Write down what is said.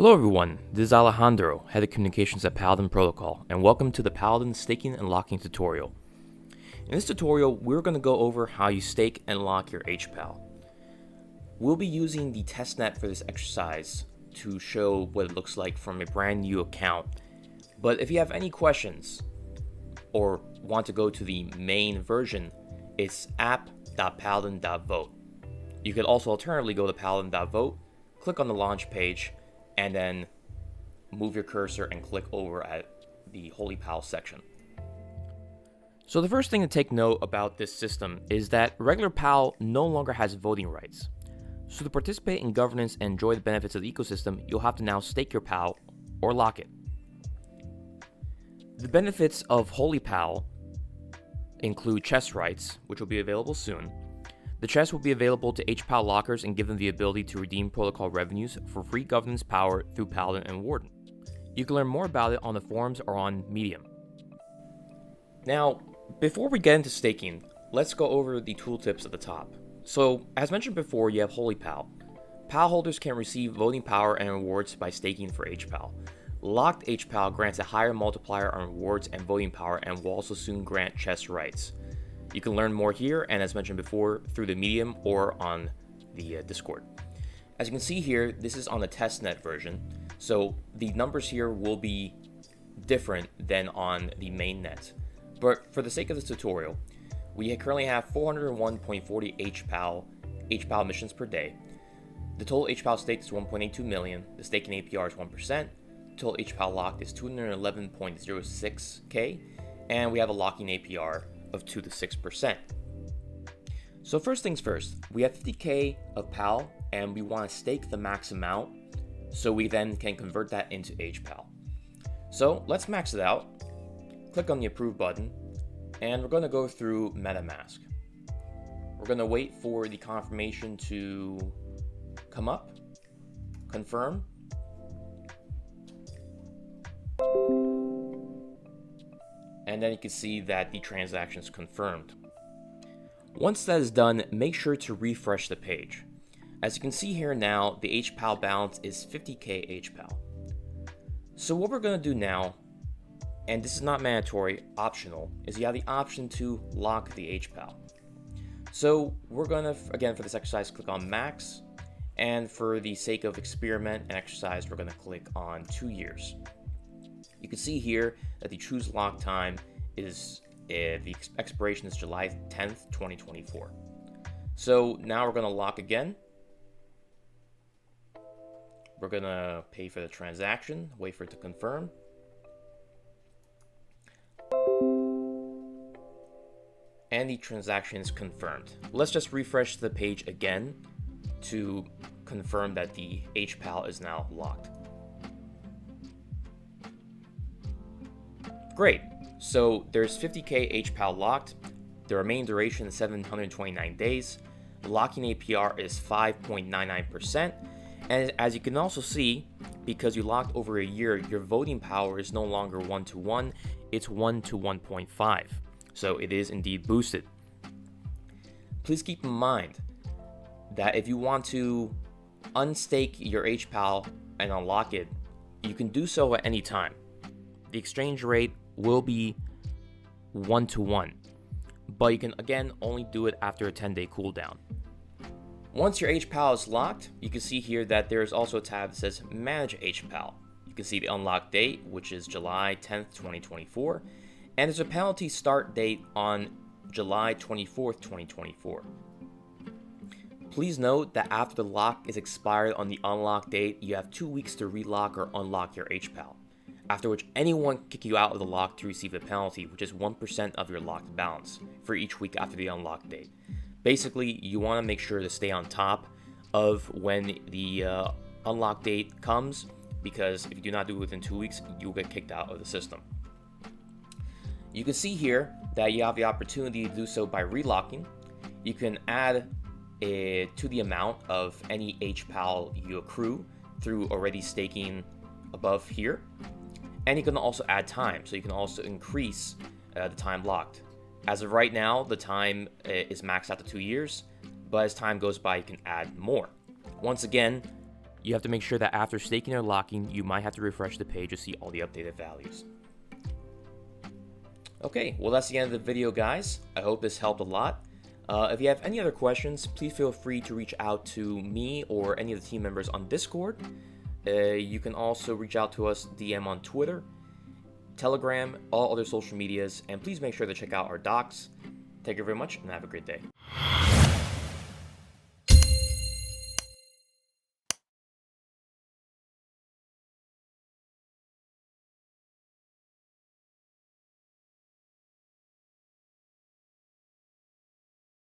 Hello everyone, this is Alejandro, Head of Communications at Paladin Protocol, and welcome to the Paladin Staking and Locking tutorial. In this tutorial, we're going to go over how you stake and lock your HPAL. We'll be using the testnet for this exercise to show what it looks like from a brand new account, but if you have any questions or want to go to the main version, it's app.paladin.vote. You could also alternatively go to paladin.vote, click on the launch page, and then move your cursor and click over at the Holy Pal section. So the first thing to take note about this system is that regular PAL no longer has voting rights. So to participate in governance and enjoy the benefits of the ecosystem, you'll have to now stake your PAL or lock it. The benefits of Holy Pal include chest rights, which will be available soon. The chest will be available to HPAL lockers and give them the ability to redeem protocol revenues for free governance power through Paladin and Warden. You can learn more about it on the forums or on Medium. Now, before we get into staking, let's go over the tooltips at the top. So, as mentioned before, you have Holy Pal. PAL holders can receive voting power and rewards by staking for HPAL. Locked HPAL grants a higher multiplier on rewards and voting power and will also soon grant chest rights. You can learn more here, and as mentioned before, through the Medium or on the Discord. As you can see here, this is on the testnet version, so the numbers here will be different than on the mainnet. But for the sake of this tutorial, we currently have 401.40 HPAL missions per day. The total HPAL staked is 1.82 million, the staking APR is 1%, total HPAL locked is 211.06k, and we have a locking APR of 2 to 6%. So first things first, we have 50k of PAL and we want to stake the max amount so we then can convert that into HPAL. So let's max it out, click on the approve button, and we're going to go through MetaMask. We're going to wait for the confirmation to come up, confirm, and then you can see that the transaction is confirmed. Once that is done, make sure to refresh the page. As you can see here now, the HPAL balance is 50k HPAL. So what we're going to do now, and this is not mandatory, optional, is you have the option to lock the HPAL. So we're going to, again for this exercise, click on max, and for the sake of experiment and exercise, we're going to click on 2 years. You can see here that the choose lock time is, the expiration is July 10th, 2024. So now we're going to lock again. We're going to pay for the transaction, wait for it to confirm. And the transaction is confirmed. Let's just refresh the page again to confirm that the HPAL is now locked. Great, so there's 50k HPAL locked, the remaining duration is 729 days, the locking APR is 5.99%, and as you can also see, because you locked over a year, your voting power is no longer 1 to 1, it's 1 to 1.5, so it is indeed boosted. Please keep in mind that if you want to unstake your HPAL and unlock it, you can do so at any time. The exchange rate will be 1 to 1, but you can again only do it after a 10-day cooldown. Once your HPAL is locked, you can see here that there is also a tab that says Manage HPAL. You can see the unlock date, which is July 10th, 2024, and there's a penalty start date on July 24th, 2024. Please note that after the lock is expired on the unlock date, you have 2 weeks to relock or unlock your HPAL, after which anyone can kick you out of the lock to receive a penalty, which is 1% of your locked balance for each week after the unlock date. Basically, you want to make sure to stay on top of when the unlock date comes, because if you do not do it within 2 weeks, you'll get kicked out of the system. You can see here that you have the opportunity to do so by relocking. You can add to the amount of any HPAL you accrue through already staking above here. And you can also add time, so you can also increase the time locked. As of right now, the time is maxed out to 2 years, but as time goes by, you can add more. Once again, You have to make sure that after staking or locking, you might have to refresh the page to see all the updated values. Okay, well that's the end of the video, guys. I hope this helped a lot. If you have any other questions, please feel free to reach out to me or any of the team members on Discord. You can also reach out to us DM on Twitter, Telegram, all other social medias, and please make sure to check out our docs. Thank you very much, and have a great day.